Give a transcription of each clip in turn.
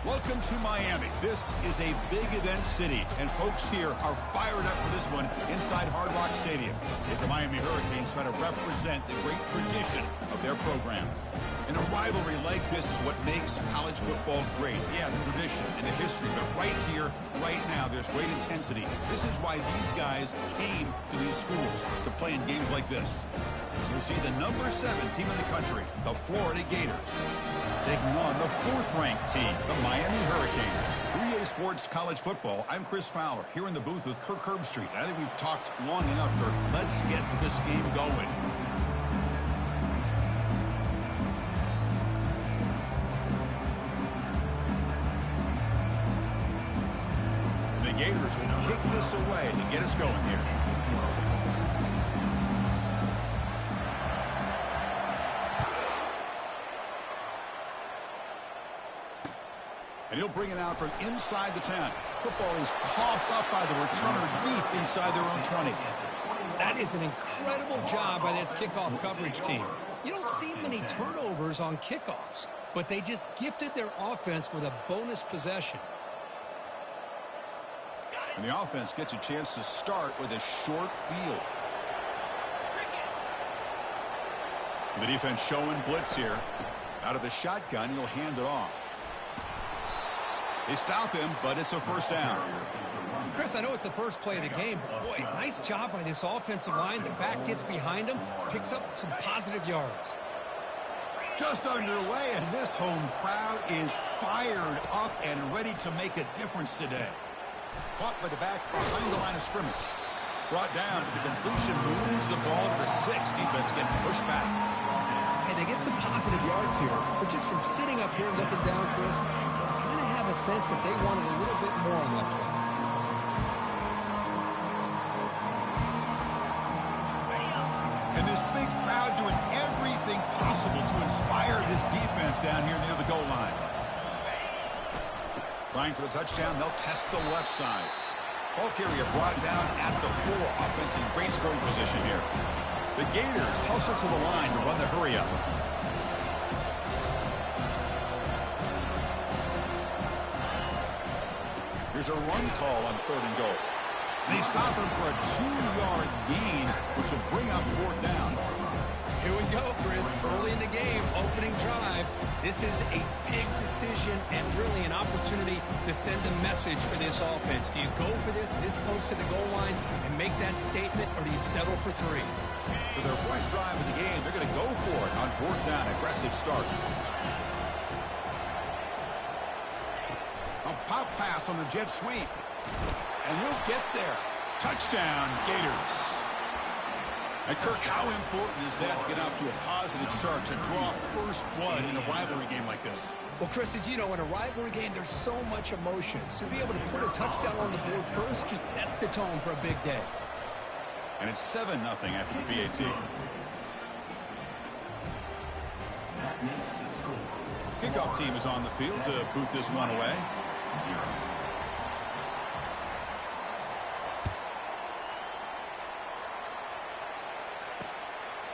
Welcome to Miami. This is a big event city, and folks here are fired up for this one inside Hard Rock Stadium as the Miami Hurricanes try to represent the great tradition of their program. And a rivalry like this is what makes college football great. Yeah, the tradition and the history, but right here, right now, there's great intensity. This is why these guys came to these schools to play in games like this. As we see the number 7 team in the country, the Florida Gators, taking on the 4th-ranked team, the Miami Hurricanes. 3A Sports College Football, I'm Chris Fowler, here in the booth with Kirk Herbstreit. I think we've talked long enough, Kirk. Let's get this game going. The Gators will kick this away to get us going here. And he'll bring it out from inside the 10. Football is coughed up by the returner deep inside their own 20. That is an incredible job by this kickoff coverage team. You don't see many turnovers on kickoffs, but they just gifted their offense with a bonus possession. And the offense gets a chance to start with a short field. The defense showing blitz here. Out of the shotgun, he'll hand it off. They stop him, but it's a first down. Chris, I know it's the first play of the game, but boy, nice job by this offensive line. The back gets behind him, picks up some positive yards. Just underway, and this home crowd is fired up and ready to make a difference today. Caught by the back behind the line of scrimmage. Brought down, but the completion moves the ball to the 6. Defense getting pushed back. Hey, they get some positive yards here, but just from sitting up here looking down, Chris, I kind of have a sense that they wanted a little bit more on that play. And this big crowd doing everything possible to inspire this defense down here near the goal line. Trying for the touchdown, they'll test the left side. Ball carrier brought down at the 4. Offense in great scoring position here. The Gators hustle to the line to run the hurry up. Here's a run call on 3rd and goal. They stop him for a 2-yard gain, which will bring up 4th down. Here we go, Chris. Early in the game, opening drive. This is a big decision and really an opportunity to send a message for this offense. Do you go for this close to the goal line and make that statement, or do you settle for 3? So their first drive of the game, they're going to go for it on 4th down. Aggressive start. A pop pass on the jet sweep. And he'll get there. Touchdown, Gators. And Kirk, how important is that to get off to a positive start, to draw first blood in a rivalry game like this? Well, Chris, as you know, in a rivalry game, there's so much emotion. So to be able to put a touchdown on the board first just sets the tone for a big day. And it's 7-0 after the PAT. Kickoff team is on the field to boot this one away.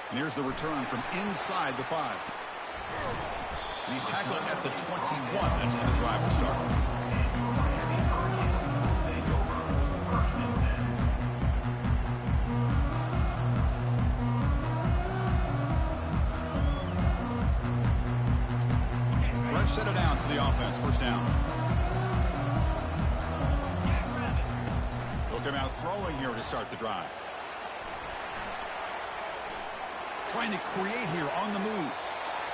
And here's the return from inside the 5. And he's tackled at the 21. That's when the drive will start. Fresh set it down to the offense. First down. They'll come out throwing here to start the drive. Trying to create here on the move.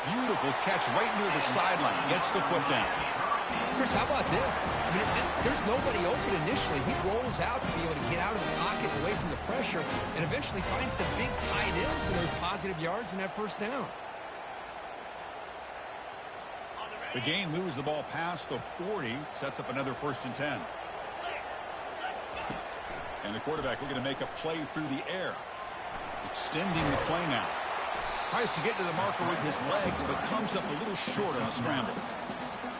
Beautiful catch right near the sideline. Gets the foot down. Chris, how about this? I mean, there's nobody open initially. He rolls out to be able to get out of the pocket away from the pressure and eventually finds the big tight end for those positive yards and that first down. The gain moves the ball past the 40. Sets up another 1st and 10. And the quarterback looking to make a play through the air. Extending the play now. Tries to get to the marker with his legs, but comes up a little short on a scramble.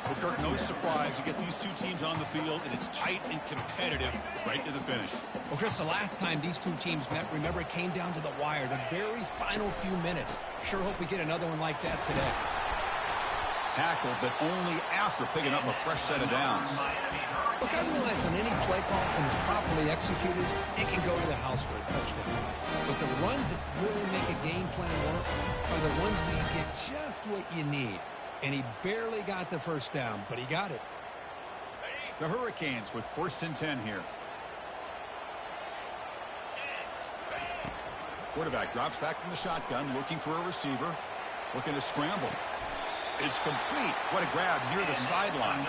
Well, Kirk, no surprise. You get these two teams on the field, and it's tight and competitive right to the finish. Well, Chris, the last time these two teams met, remember, it came down to the wire, the very final few minutes. Sure hope we get another one like that today. tackle, but only after picking up a fresh set of downs. Look, I realize on any play call, when it's properly executed, it can go to the house for a touchdown. But the runs that really make a game plan work are the ones where you get just what you need. And he barely got the first down, but he got it. The Hurricanes with 1st and 10 here. Quarterback drops back from the shotgun, looking for a receiver, looking to scramble. It's complete. What a grab near the sideline.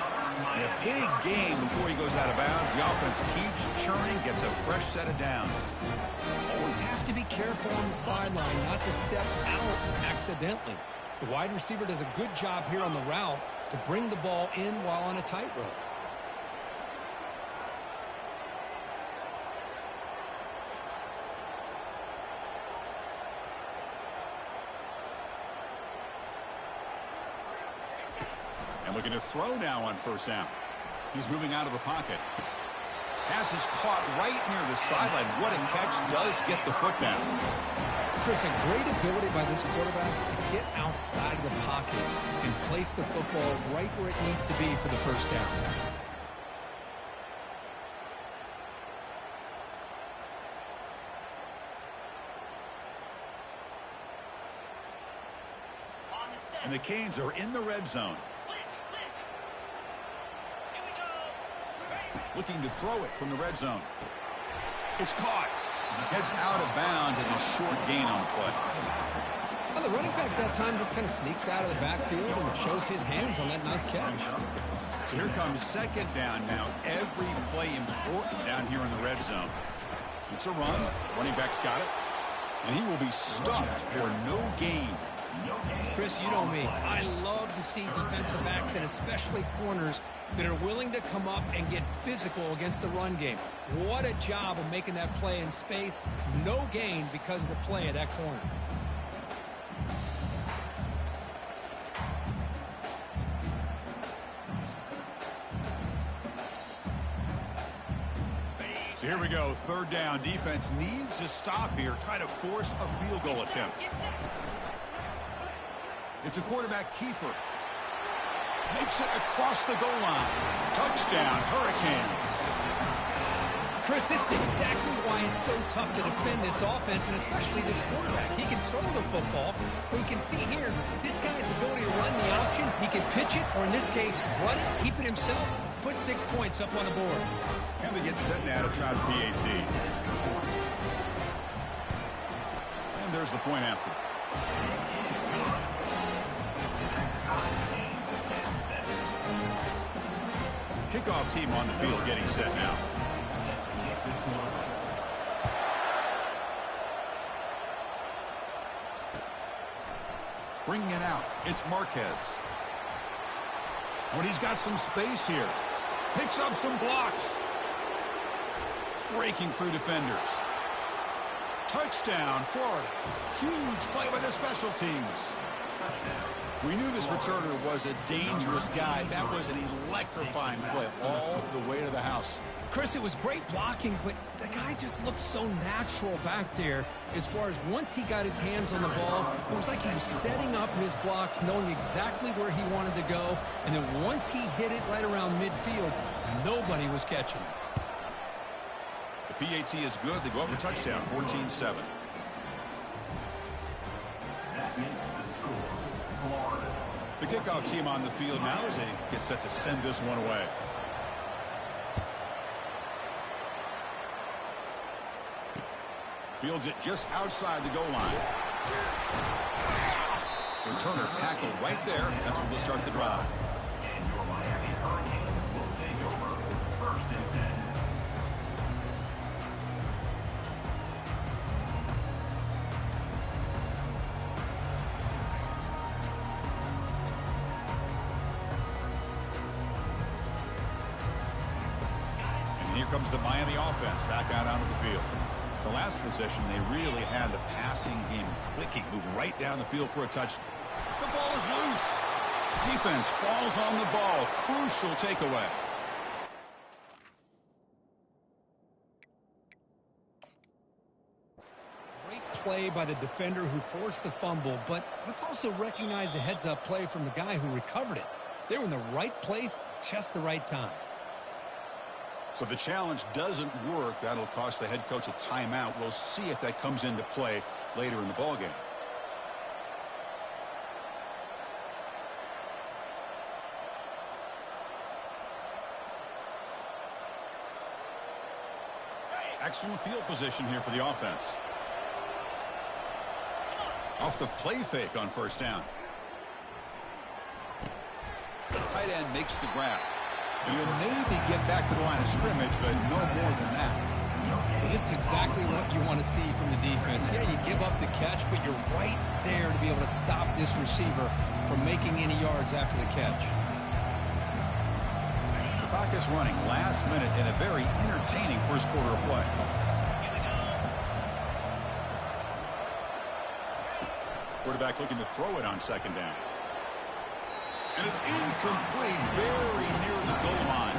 And a big gain before he goes out of bounds. The offense keeps churning, gets a fresh set of downs. Always have to be careful on the sideline not to step out accidentally. The wide receiver does a good job here on the route to bring the ball in while on a tightrope. And looking to throw now on 1st down. He's moving out of the pocket. Pass is caught right near the sideline. What a catch. Does get the foot down. Chris, a great ability by this quarterback to get outside of the pocket and place the football right where it needs to be for the 1st down. And the Canes are in the red zone. Looking to throw it from the red zone. It's caught. Heads out of bounds and a short gain on the play. Well, the running back that time just kind of sneaks out of the backfield and shows his hands on that nice catch. So here comes 2nd down now. Every play important down here in the red zone. It's a run. Running back's got it. And he will be stuffed for no gain. Chris, you know me. I love to see defensive backs and especially corners that are willing to come up and get physical against the run game. What a job of making that play in space. No gain because of the play at that corner. So here we go. 3rd down. Defense needs to stop here. Try to force a field goal attempt. It's a quarterback keeper. Makes it across the goal line. Touchdown, Hurricanes. Chris, this is exactly why it's so tough to defend this offense, and especially this quarterback. He can throw the football, but you can see here, this guy's ability to run the option, he can pitch it, or in this case, run it, keep it himself, put 6 points up on the board. And they get set now to try the PAT. And there's the point after. Kickoff team on the field getting set now. Bringing it out. It's Marquez. When he's got some space here. Picks up some blocks. Breaking through defenders. Touchdown, Florida. Huge play by the special teams. We knew this returner was a dangerous guy. That was an electrifying play all the way to the house. Chris, it was great blocking, but the guy just looks so natural back there as far as once he got his hands on the ball, it was like he was setting up his blocks, knowing exactly where he wanted to go, and then once he hit it right around midfield, nobody was catching. The PAT is good. They go up a touchdown, 14-7. The kickoff team on the field now as they get set to send this one away. Fields it just outside the goal line. Returner tackled right there. That's where they'll start the drive. Here comes the Miami offense back out onto the field. The last possession, they really had the passing game clicking, moving right down the field for a touchdown. The ball is loose. Defense falls on the ball. Crucial takeaway. Great play by the defender who forced the fumble, but let's also recognize the heads-up play from the guy who recovered it. They were in the right place, just the right time. So the challenge doesn't work. That'll cost the head coach a timeout. We'll see if that comes into play later in the ballgame. Excellent field position here for the offense. Off the play fake on first down. The tight end makes the grab. And he'll maybe get back to the line of scrimmage, but no more than that. Well, this is exactly what you want to see from the defense. Yeah, you give up the catch, but you're right there to be able to stop this receiver from making any yards after the catch. The clock is running last minute in a very entertaining first quarter of play. Quarterback looking to throw it on second down. And it's incomplete, very near the goal line.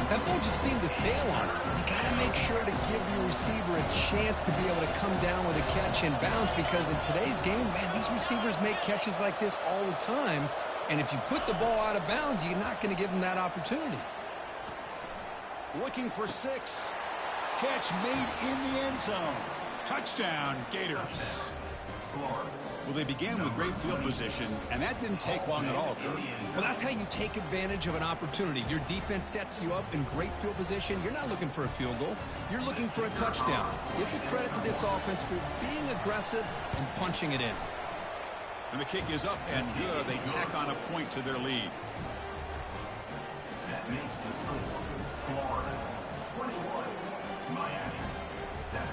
That ball just seemed to sail on it. You got to make sure to give your receiver a chance to be able to come down with a catch and bounce, because in today's game, man, these receivers make catches like this all the time. And if you put the ball out of bounds, you're not going to give them that opportunity. Looking for 6. Catch made in the end zone. Touchdown, Gators. Well, they began with great field position, and that didn't take long at all, Kurt. Well, that's how you take advantage of an opportunity. Your defense sets you up in great field position. You're not looking for a field goal. You're looking for a touchdown. Give the credit to this offense for being aggressive and punching it in. And the kick is up and good. They tack on a point to their lead. That makes the score Florida 21, Miami 7.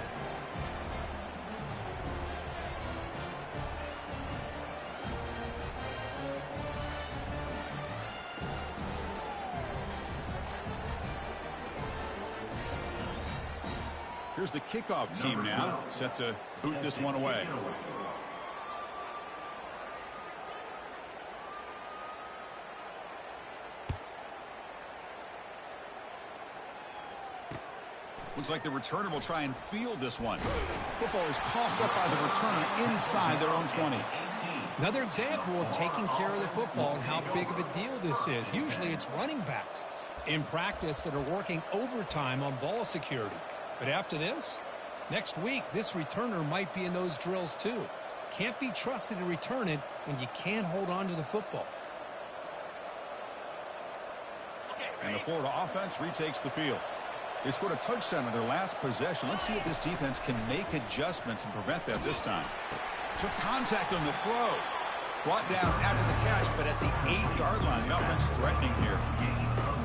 Here's the kickoff team now, set to boot this one away. Looks like the returner will try and field this one. Football is coughed up by the returner inside their own 20. Another example of taking care of the football and how big of a deal this is. Usually it's running backs in practice that are working overtime on ball security. But after this, next week, this returner might be in those drills too. Can't be trusted to return it when you can't hold on to the football. And the Florida offense retakes the field. They scored a touchdown on their last possession. Let's see if this defense can make adjustments and prevent that this time. Took contact on the throw. Brought down after the catch, but at the 8-yard line, the offense threatening here.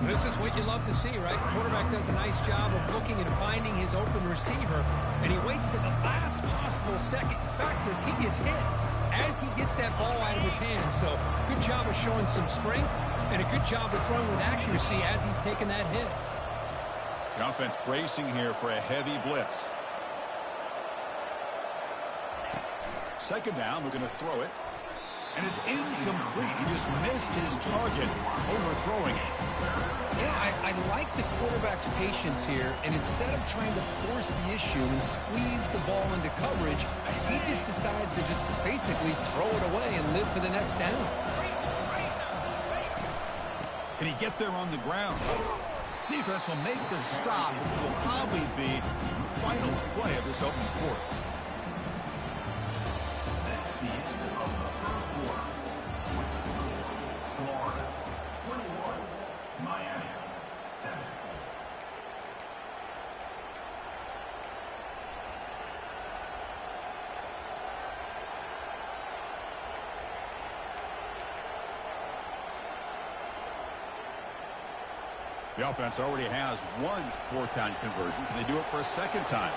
This is what you love to see, right? The quarterback does a nice job of looking and finding his open receiver, and he waits to the last possible second. In fact, as he gets hit, as he gets that ball out of his hands. So good job of showing some strength and a good job of throwing with accuracy as he's taking that hit. The offense bracing here for a heavy blitz. Second down, we're going to throw it. And it's incomplete. He just missed his target, overthrowing it. Yeah, I like the quarterback's patience here, and instead of trying to force the issue and squeeze the ball into coverage, he just decides to just basically throw it away and live for the next down. Can he get there on the ground? Defense will make the stop. It will probably be the final play of this opening quarter. That's the end of the first quarter. Florida 21, Miami 7. The offense already has one fourth-down conversion. Can they do it for a second time?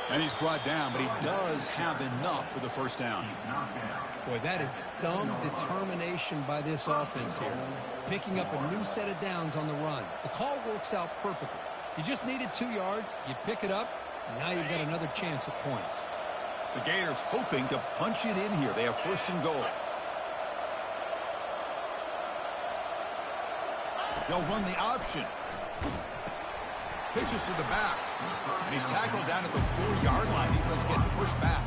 And he's brought down, but he does have enough for the first down. Boy, that is some determination by this offense here. Picking up a new set of downs on the run. The call works out perfectly. You just needed 2 yards. You pick it up, and now you've got another chance at points. The Gators hoping to punch it in here. They have first and goal. They'll run the option. Pitches to the back. And he's tackled down at the 4-yard line. Defense getting pushed back.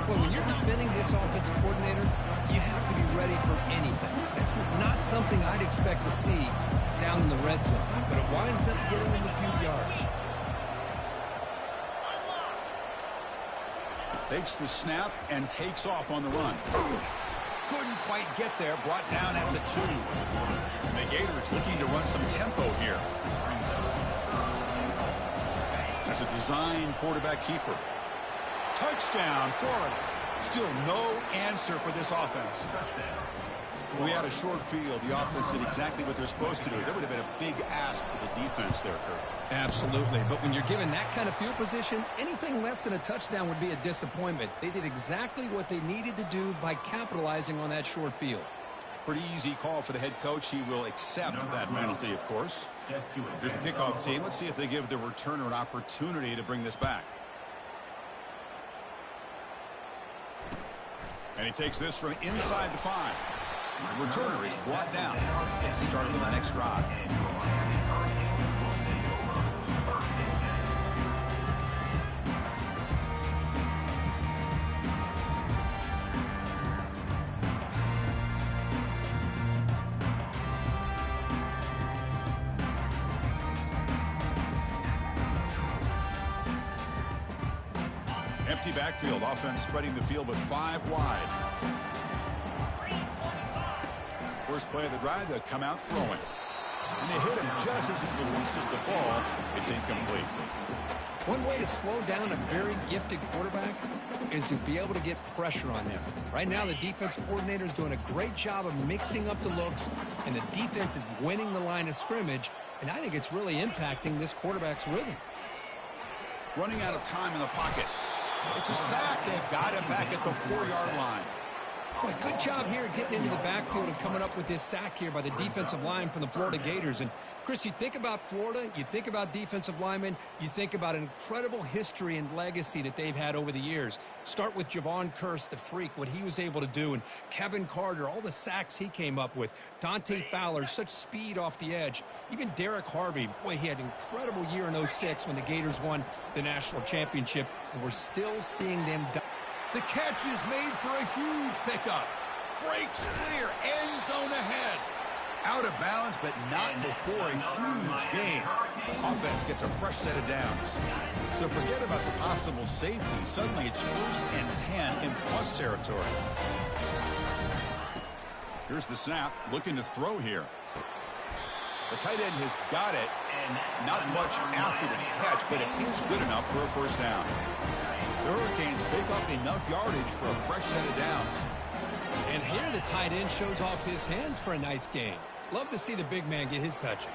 Well, when you're defending this offensive coordinator, you have to be ready for anything. This is not something I'd expect to see down in the red zone, but it winds up getting them a few yards. Fakes the snap and takes off on the run. Couldn't quite get there, brought down at the 2. And the Gators looking to run some tempo here. As a design quarterback keeper. Touchdown, Florida. Still no answer for this offense. We had a short field. The offense did exactly what they're supposed to do. That would have been a big ask for the defense there, Kurt. Absolutely. But when you're given that kind of field position, anything less than a touchdown would be a disappointment. They did exactly what they needed to do by capitalizing on that short field. Pretty easy call for the head coach. He will accept that penalty, of course. Here's the kickoff team. Let's see if they give the returner an opportunity to bring this back. And he takes this from inside the 5. The returner is brought down. Gets started on the next drive. Empty backfield. Offense spreading the field with 5 wide. First play of the drive, they'll come out throwing. And they hit him just as he releases the ball. It's incomplete. One way to slow down a very gifted quarterback is to be able to get pressure on them. Right now, the defense coordinator is doing a great job of mixing up the looks, and the defense is winning the line of scrimmage, and I think it's really impacting this quarterback's rhythm. Running out of time in the pocket. It's a sack. They've got him back at the 4-yard line. Boy, good job here getting into the backfield and coming up with this sack here by the defensive line from the Florida Gators. And, Chris, you think about Florida, you think about defensive linemen, you think about an incredible history and legacy that they've had over the years. Start with Javon Kearse, the freak, what he was able to do, and Kevin Carter, all the sacks he came up with. Dante Fowler, such speed off the edge. Even Derek Harvey, boy, he had an incredible year in 06 when the Gators won the national championship, and we're still seeing them. The catch is made for a huge pickup. Breaks clear, end zone ahead. Out of bounds, but not before a huge gain. Offense gets a fresh set of downs. So forget about the possible safety. Suddenly it's 1st and 10 in plus territory. Here's the snap, looking to throw here. The tight end has got it. Not much after the catch, but it is good enough for a first down. The Hurricanes pick up enough yardage for a fresh set of downs. And here the tight end shows off his hands for a nice game. Love to see the big man get his touches.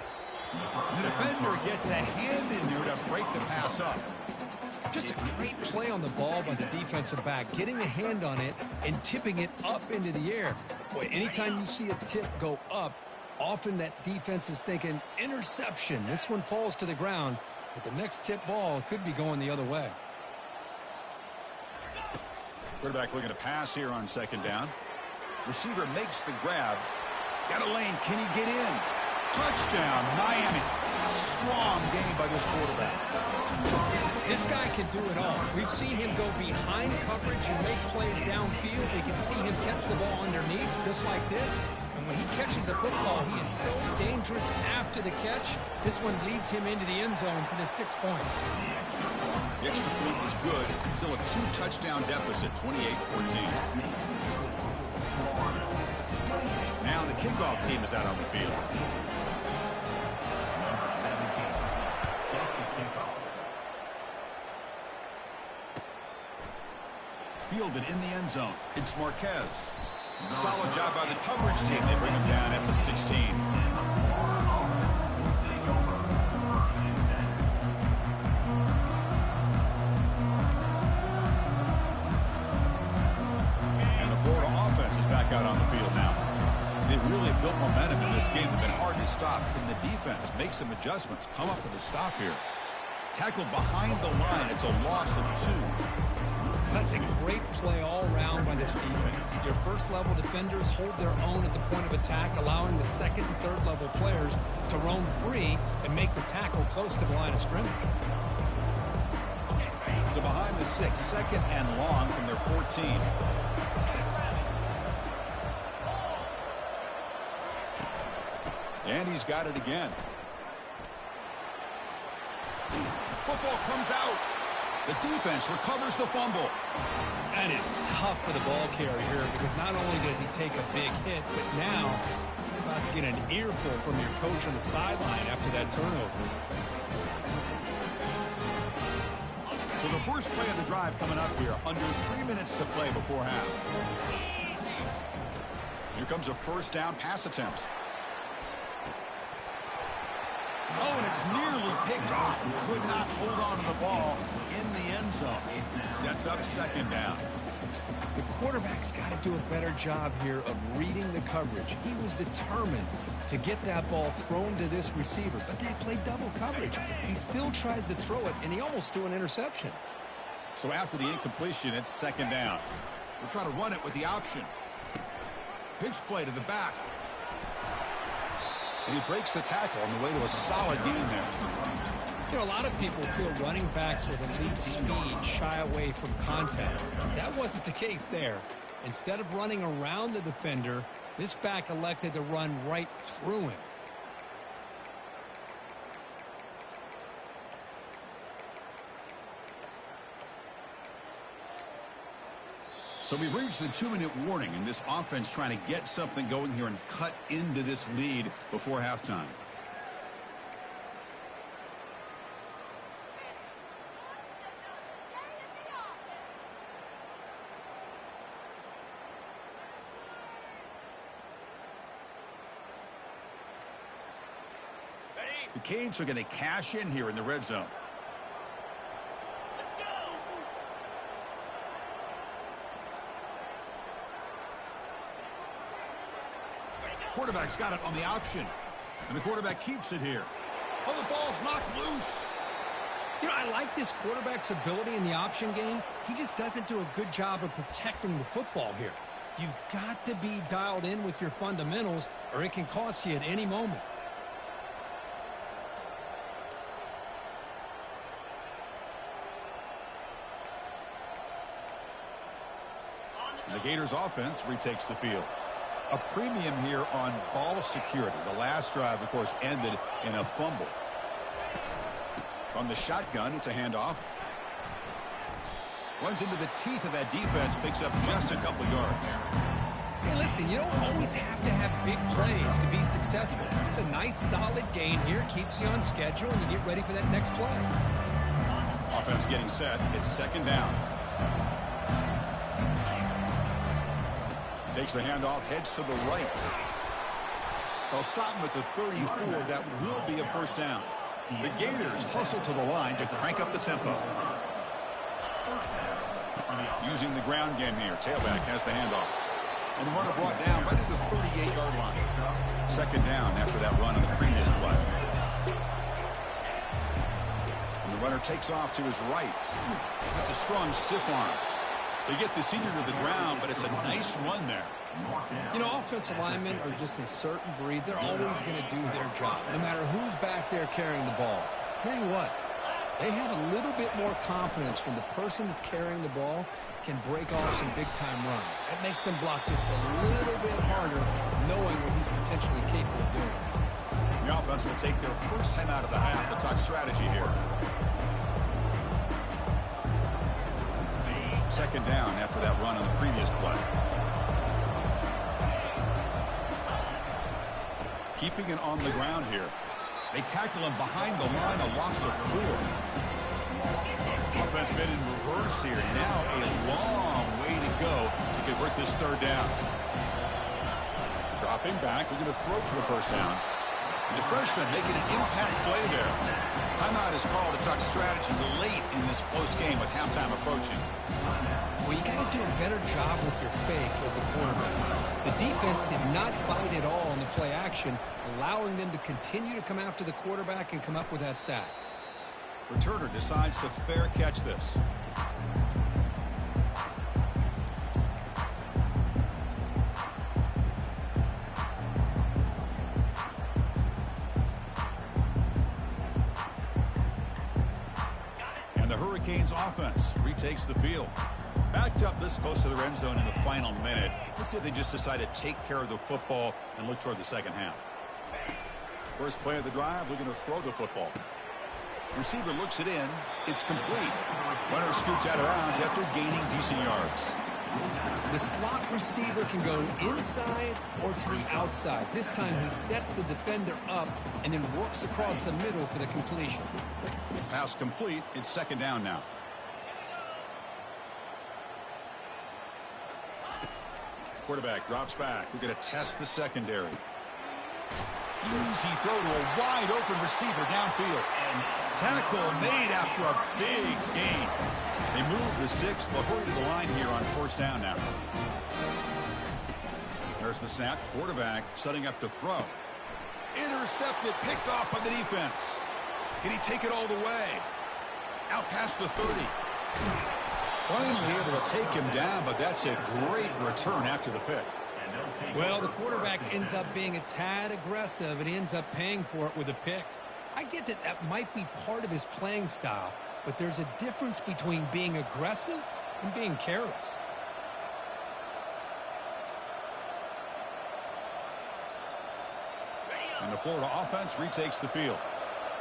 The defender gets a hand in there to break the pass up. Just a great play on the ball by the defensive back, getting a hand on it and tipping it up into the air. Boy, anytime you see a tip go up, often that defense is thinking interception. This one falls to the ground, but the next tip ball could be going the other way. Quarterback looking to pass here on 2nd down. Receiver makes the grab. Got a lane. Can he get in? Touchdown, Miami. Strong game by this quarterback. This guy can do it all. We've seen him go behind coverage and make plays downfield. We can see him catch the ball underneath just like this. And when he catches a football, he is so dangerous after the catch. This one leads him into the end zone for the 6 points. The extra point is good. Still a 2-touchdown deficit, 28-14. Now the kickoff team is out on the field. Fielded in the end zone. It's Marquez. Solid job by the coverage team. They bring him down at the 16th. Out on the field now. They've really built momentum in this game. They've been hard to stop. Can the defense make some adjustments? Come up with a stop here. Tackled behind the line. It's a loss of 2. That's a great play all around by this defense. Your first-level defenders hold their own at the point of attack, allowing the second and third-level players to roam free and make the tackle close to the line of scrimmage. So behind the 6, second and long from their 14. And he's got it again. Football comes out. The defense recovers the fumble. That is tough for the ball carrier here because not only does he take a big hit, but now you're about to get an earful from your coach on the sideline after that turnover. So the first play of the drive coming up here, under 3 minutes to play before half. Here comes a first down pass attempt. Oh, and it's nearly picked off. Could not hold on to the ball in the end zone. Sets up second down. The quarterback's got to do a better job here of reading the coverage. He was determined to get that ball thrown to this receiver, but they played double coverage. He still tries to throw it, and he almost threw an interception. So after the incompletion, it's second down. We'll try to run it with the option. Pitch play to the back. And he breaks the tackle on the way to a solid gain there. You know, a lot of people feel running backs with elite speed shy away from contact. That wasn't the case there. Instead of running around the defender, this back elected to run right through him. So we've reached the 2-minute warning, and this offense trying to get something going here and cut into this lead before halftime. The Canes are going to cash in here in the red zone. Quarterback's got it on the option. And the quarterback keeps it here. Oh, the ball's knocked loose. You know, I like this quarterback's ability in the option game. He just doesn't do a good job of protecting the football here. You've got to be dialed in with your fundamentals, or it can cost you at any moment. The Gators offense retakes the field. A premium here on ball security. The last drive, of course, ended in a fumble. From the shotgun, it's a handoff. Runs into the teeth of that defense, picks up just a couple yards. Hey, listen, you don't always have to have big plays to be successful. It's a nice, solid gain here, keeps you on schedule, and you get ready for that next play. Offense getting set. It's second down. Takes the handoff, heads to the right. They'll stop him at the 34. That will be a first down. The Gators hustle to the line to crank up the tempo. Using the ground game here. Tailback has the handoff. And the runner brought down right at the 38-yard line. Second down after that run on the previous play. And the runner takes off to his right. That's a strong stiff arm. They get the senior to the ground, but it's a nice run there. You know, offensive linemen are just a certain breed. They're always going to do their job, no matter who's back there carrying the ball. I'll tell you what, they have a little bit more confidence when the person that's carrying the ball can break off some big-time runs. That makes them block just a little bit harder, knowing what he's potentially capable of doing. The offense will take their first time out of the half. The talk strategy here. Second down after that run on the previous play. Keeping it on the ground here. They tackle him behind the line, a loss of 4. Offense been in reverse here. Now a long way to go to convert this third down. Dropping back, looking to throw for the first down. And the freshman making an impact play there. Timeout is called to talk strategy late in this close game with halftime approaching. Well, you got to do a better job with your fake as the quarterback. The defense did not bite at all on the play action, allowing them to continue to come after the quarterback and come up with that sack. Returner decides to fair catch this. Hurricanes offense retakes the field. Backed up this close to the end zone in the final minute. Let's see if they just decide to take care of the football and look toward the second half. First play of the drive, looking to throw the football. Receiver looks it in. It's complete. Runner scoots out of bounds after gaining decent yards. The slot receiver can go inside or to the outside. This time he sets the defender up and then works across the middle for the completion. Pass complete. It's second down now. Quarterback drops back. We're going to test the secondary. Easy throw to a wide open receiver downfield. Tackle made after a big gain. They move the 6. They'll hurry to the line here on first down now. There's the snap. Quarterback setting up to throw. Intercepted, picked off by the defense. Can he take it all the way? Out past the 30. Finally able to take him down, but that's a great return after the pick. Well, the quarterback ends up being a tad aggressive, and he ends up paying for it with a pick. I get that that might be part of his playing style, but there's a difference between being aggressive and being careless. And the Florida offense retakes the field.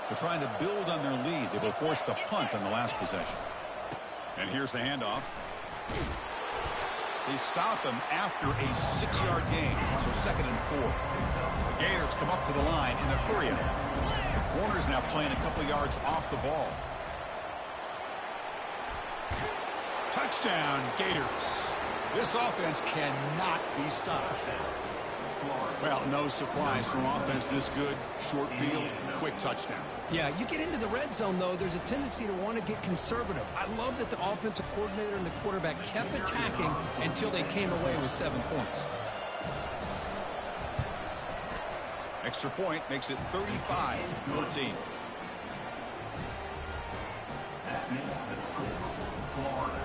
They're trying to build on their lead. They were forced to punt on the last possession. And here's the handoff. They stop him after a 6-yard gain, so 2nd and 4. The Gators come up to the line in a hurry. The corner's now playing a couple yards off the ball. Touchdown, Gators. This offense cannot be stopped. Well, no surprise from offense this good. Short field, quick touchdown. Yeah, you get into the red zone, though, there's a tendency to want to get conservative. I love that the offensive coordinator and the quarterback kept attacking until they came away with 7 points. Extra point makes it 35-14. That makes the score. Florida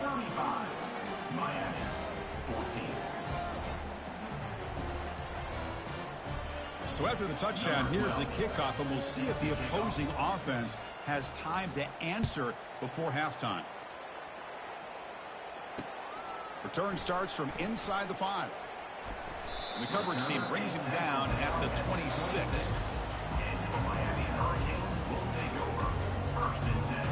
35, Miami 14. So after the touchdown, here's the kickoff, and we'll see if the opposing offense has time to answer before halftime. Return starts from inside the 5. And the coverage team brings him down at the 26. And the Miami Hurricanes will take over. 1st and 10.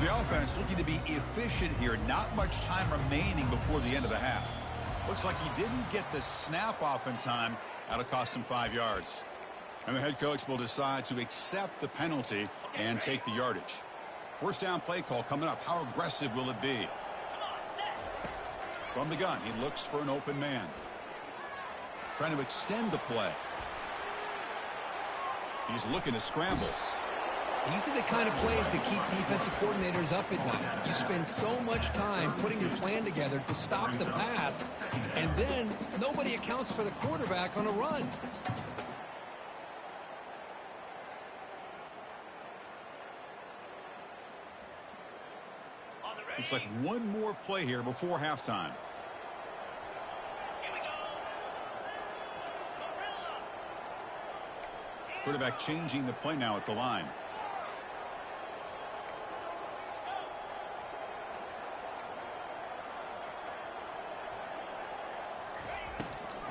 The offense looking to be efficient here. Not much time remaining before the end of the half. Looks like he didn't get the snap off in time. That'll cost him 5 yards. And the head coach will decide to accept the penalty and take the yardage. First down play call coming up. How aggressive will it be? From the gun, he looks for an open man. Trying to extend the play. He's looking to scramble. These are the kind of plays that keep defensive coordinators up at night. You spend so much time putting your plan together to stop the pass, and then nobody accounts for the quarterback on a run. Looks like one more play here before halftime. Quarterback changing the play now at the line.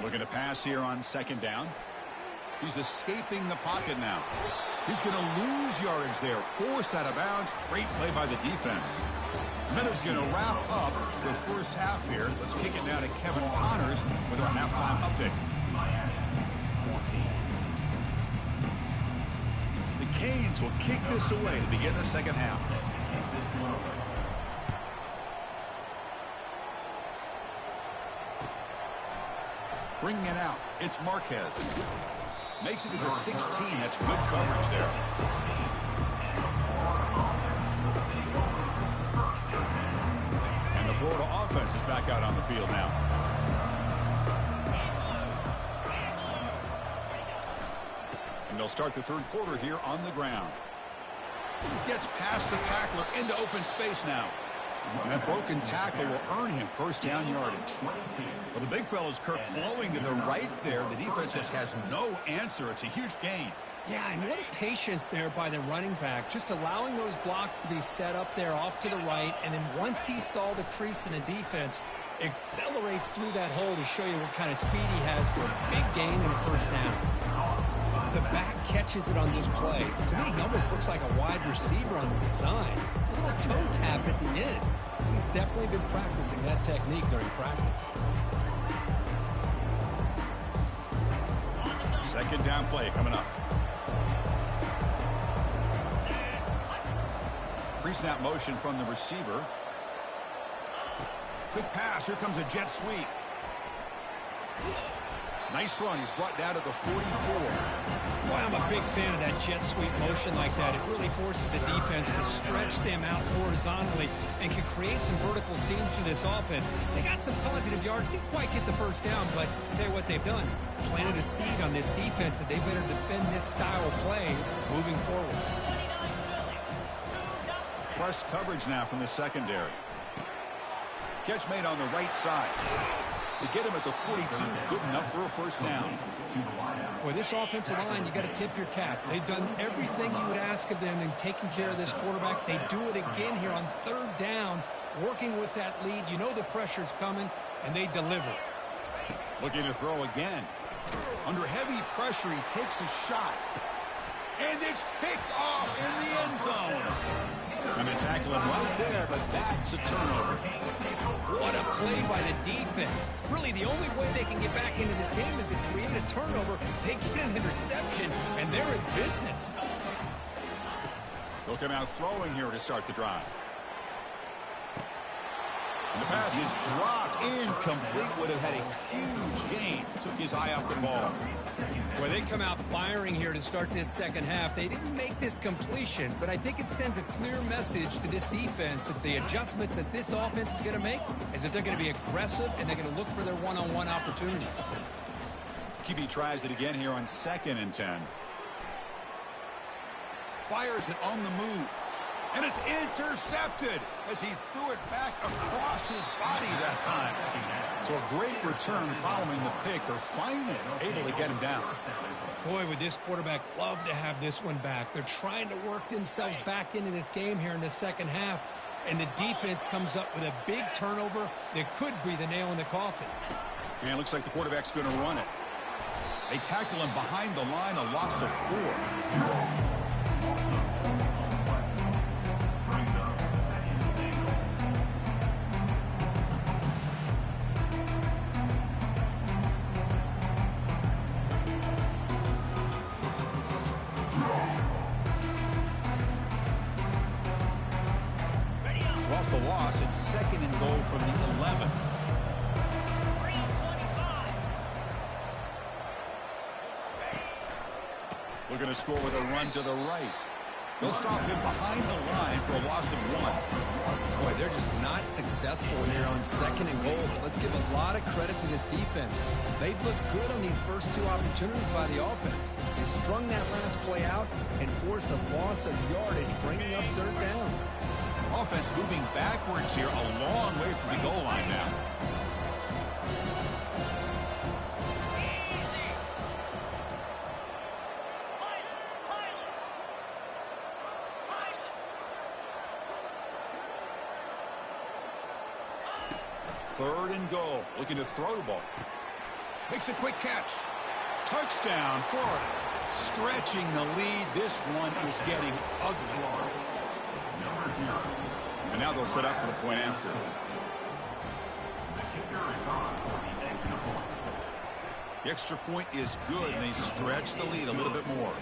Looking to pass here on 2nd down. He's escaping the pocket now. He's going to lose yardage there. Forced out of bounds. Great play by the defense. Meadows going to wrap up the first half here. Let's kick it now to Kevin Connors with our halftime update. Miami 14. The Canes will kick this away to begin the second half. Kick this one away. Bringing it out, it's Marquez. Makes it to the 16. That's good coverage there. And the Florida offense is back out on the field now. And they'll start the 3rd quarter here on the ground. Gets past the tackler into open space now. And that broken tackle will earn him first down yardage. Well, the big fella's Kirk flowing to the right there. The defense just has no answer. It's a huge gain. Yeah, and what a patience there by the running back, just allowing those blocks to be set up there off to the right, and then once he saw the crease in the defense, accelerates through that hole to show you what kind of speed he has for a big gain and a first down. The back catches it on this play. To me, he almost looks like a wide receiver on the design. A little toe tap at the end. He's definitely been practicing that technique during practice. Second down play coming up. Pre-snap motion from the receiver. Quick pass. Here comes a jet sweep. Nice run. He's brought down to the 44. Boy, I'm a big fan of that jet sweep motion like that. It really forces the defense to stretch them out horizontally and can create some vertical seams for this offense. They got some positive yards. Didn't quite get the first down, but I'll tell you what they've done. Planted a seed on this defense that they better defend this style of play moving forward. Press coverage now from the secondary. Catch made on the right side. They get him at the 42. Good enough for a first down. Boy, this offensive line, you got to tip your cap. They've done everything you would ask of them in taking care of this quarterback. They do it again here on third down, working with that lead. You know the pressure's coming, and they deliver. Looking to throw again. Under heavy pressure, he takes a shot. And it's picked off in the end zone. And they tackle him right there, but that's a turnover. What a play by the defense. Really, the only way they can get back into this game is to create a turnover. They get an interception, and they're in business. They'll come out throwing here to start the drive. And the pass is dropped. Incomplete. Would have had a huge gain. Took his eye off the ball. Well, they come out firing here to start this second half. They didn't make this completion, but I think it sends a clear message to this defense that the adjustments that this offense is going to make is that they're going to be aggressive and they're going to look for their one-on-one opportunities. QB tries it again here on 2nd and 10. Fires it on the move. And it's intercepted as he threw it back across his body that time. So a great return following the pick. They're finally able to get him down. Boy, would this quarterback love to have this one back. They're trying to work themselves back into this game here in the second half. And the defense comes up with a big turnover that could be the nail in the coffin. And it looks like the quarterback's going to run it. They tackle him behind the line, a loss of 4. The loss, it's 2nd and goal from the 11. Looking to score with a run to the right. They'll stop him behind the line for a loss of 1. Boy, they're just not successful here on 2nd and goal. But let's give a lot of credit to this defense. They've looked good on these first 2 opportunities by the offense. They strung that last play out and forced a loss of yardage, bringing up third down. Offense moving backwards here, a long way from the goal line now. Third and goal, looking to throw the ball. Makes a quick catch. Touchdown, Florida. Stretching the lead. This one is getting ugly. And now they'll set up for the point after. The extra point is good, and they stretch the lead a little bit more.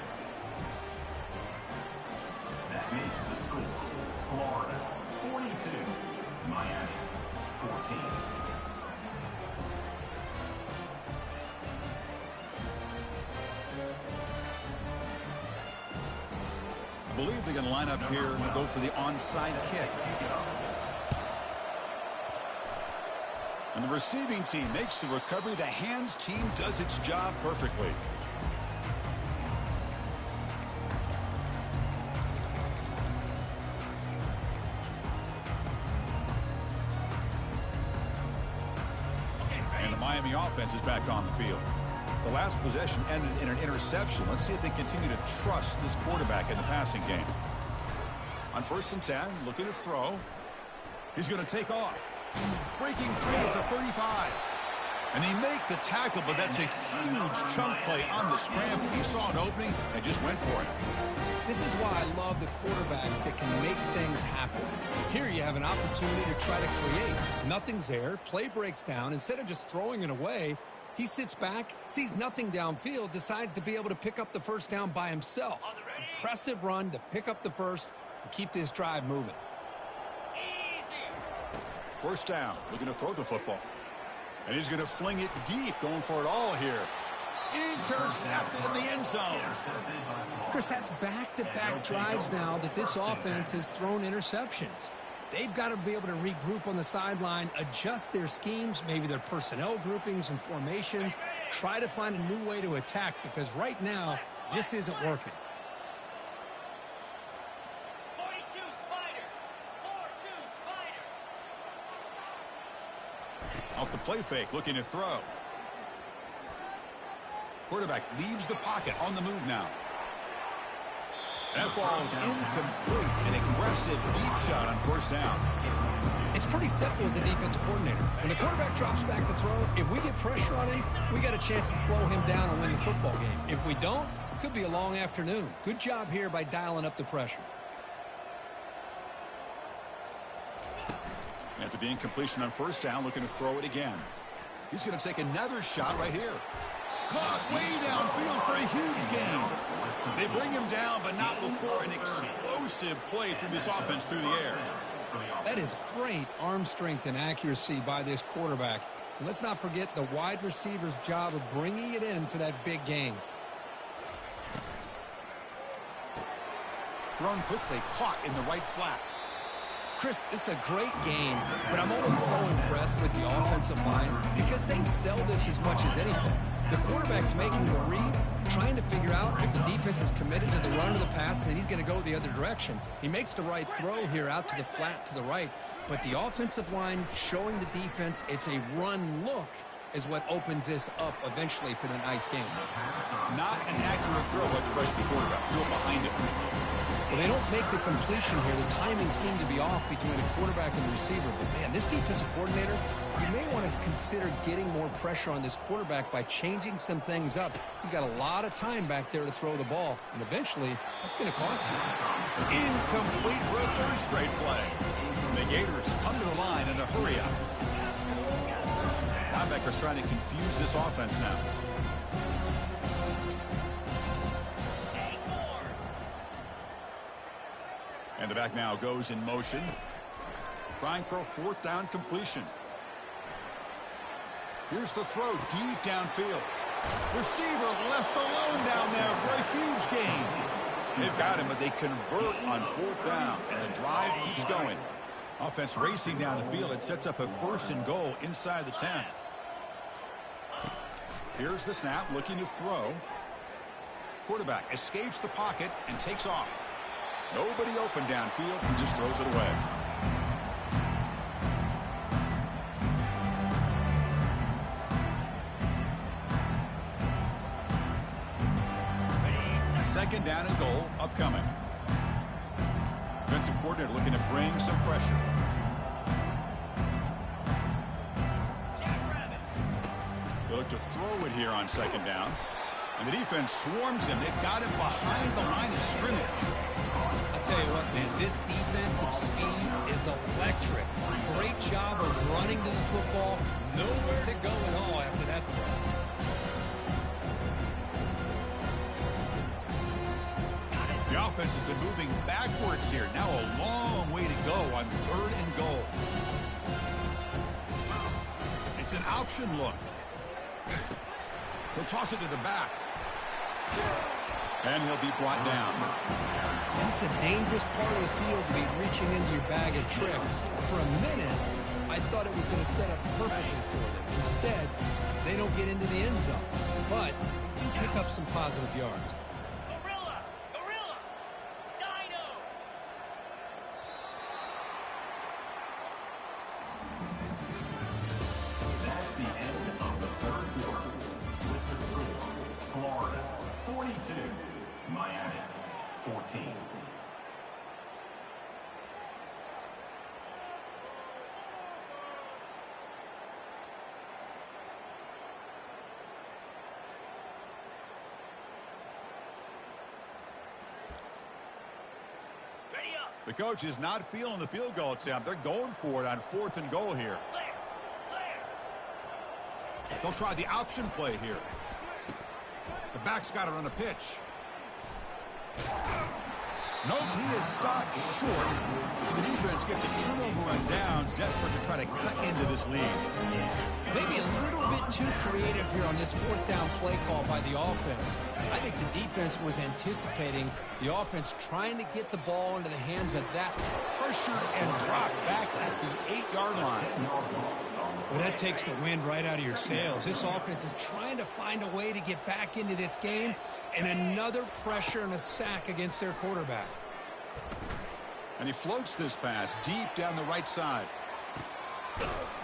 That makes the score Florida 42, Miami 14. I believe they're going to line up here and go for the onside kick. And the receiving team makes the recovery. The hands team does its job perfectly. offense is back on the field. The last possession ended in an interception. Let's see if they continue to trust this quarterback in the passing game. On 1st and 10, looking to throw. He's going to take off. Breaking free at the 35. And they make the tackle, but that's a huge chunk play on the scramble. He saw an opening and just went for it. This is why I love the quarterbacks that can make things happen. Here you have an opportunity to try to create. Nothing's there. Play breaks down. Instead of just throwing it away, he sits back, sees nothing downfield, decides to be able to pick up the first down by himself. Impressive run to pick up the first and keep this drive moving. 1st down, looking to throw the football. And he's going to fling it deep, going for it all here. Intercepted in the end zone. Chris, that's back-to-back drives now that this offense has thrown interceptions. They've got to be able to regroup on the sideline, adjust their schemes, maybe their personnel groupings and formations, try to find a new way to attack, because right now, this isn't working. 42 Spider. 4-2 Spider. Off the play fake, looking to throw. Quarterback leaves the pocket on the move now. That ball is incomplete. An aggressive deep shot on 1st down. It's pretty simple as a defensive coordinator. When the quarterback drops back to throw, if we get pressure on him, we got a chance to slow him down and win the football game. If we don't, it could be a long afternoon. Good job here by dialing up the pressure. After the incompletion on 1st down, looking to throw it again. He's going to take another shot right here. Caught way downfield for a huge gain. They bring him down, but not before an explosive play through this offense through the air. That is great arm strength and accuracy by this quarterback. And let's not forget the wide receiver's job of bringing it in for that big gain. Thrown quickly, caught in the right flat. Chris, this is a great game, but I'm always so impressed with the offensive line because they sell this as much as anything. The quarterback's making the read, trying to figure out if the defense is committed to the run or the pass, and then he's going to go the other direction. He makes the right throw here out to the flat to the right, but the offensive line showing the defense it's a run look is what opens this up eventually for the nice game. Not an accurate throw by the freshman quarterback. Threw it behind him. Well, they don't make the completion here. The timing seemed to be off between the quarterback and the receiver. But, man, this defensive coordinator, you may want to consider getting more pressure on this quarterback by changing some things up. You've got a lot of time back there to throw the ball, and eventually that's going to cost you. Incomplete for a 3rd straight play. The Gators come to the line in the hurry up. Linebackers trying to confuse this offense now. And the back now goes in motion. Trying for a 4th down completion. Here's the throw deep downfield. Receiver left alone down there for a huge gain. They've got him, but they convert on 4th down, and the drive keeps going. Offense racing down the field. It sets up a 1st and goal inside the 10. Here's the snap, looking to throw. Quarterback escapes the pocket and takes off. Nobody open downfield. He just throws it away. Second down and goal upcoming. Defensive coordinator looking to bring some pressure. They look to throw it here on 2nd down. And the defense swarms him. They've got him behind the line of scrimmage. I'll tell you what, man, this defensive speed is electric. Great job of running to the football. Nowhere to go at all after that throw. The offense has been moving backwards here. Now a long way to go on 3rd and goal. It's an option look. He'll toss it to the back. And he'll be brought down. It's a dangerous part of the field to be reaching into your bag of tricks. For a minute, I thought it was going to set up perfectly for them. Instead, they don't get into the end zone. But they do pick up some positive yards. Gorilla! Gorilla! Dino! That's the end of the 3rd 22, Miami 14. Ready up. The coach is not feeling the field goal attempt. They're going for it on 4th and goal here. Clear. Clear. They'll try the option play here. The back's got it on the pitch. Nope, he is stopped short. The defense gets a turnover on downs, desperate to try to cut into this lead. Maybe a little bit too creative here on this 4th down play call by the offense. I think the defense was anticipating the offense trying to get the ball into the hands of that. Pressured and dropped back at the 8-yard line. Well, that takes the wind right out of your sails. This offense is trying to find a way to get back into this game, and another pressure and a sack against their quarterback. And he floats this pass deep down the right side.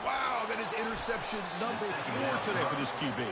Wow, that is interception number 4 today for this QB.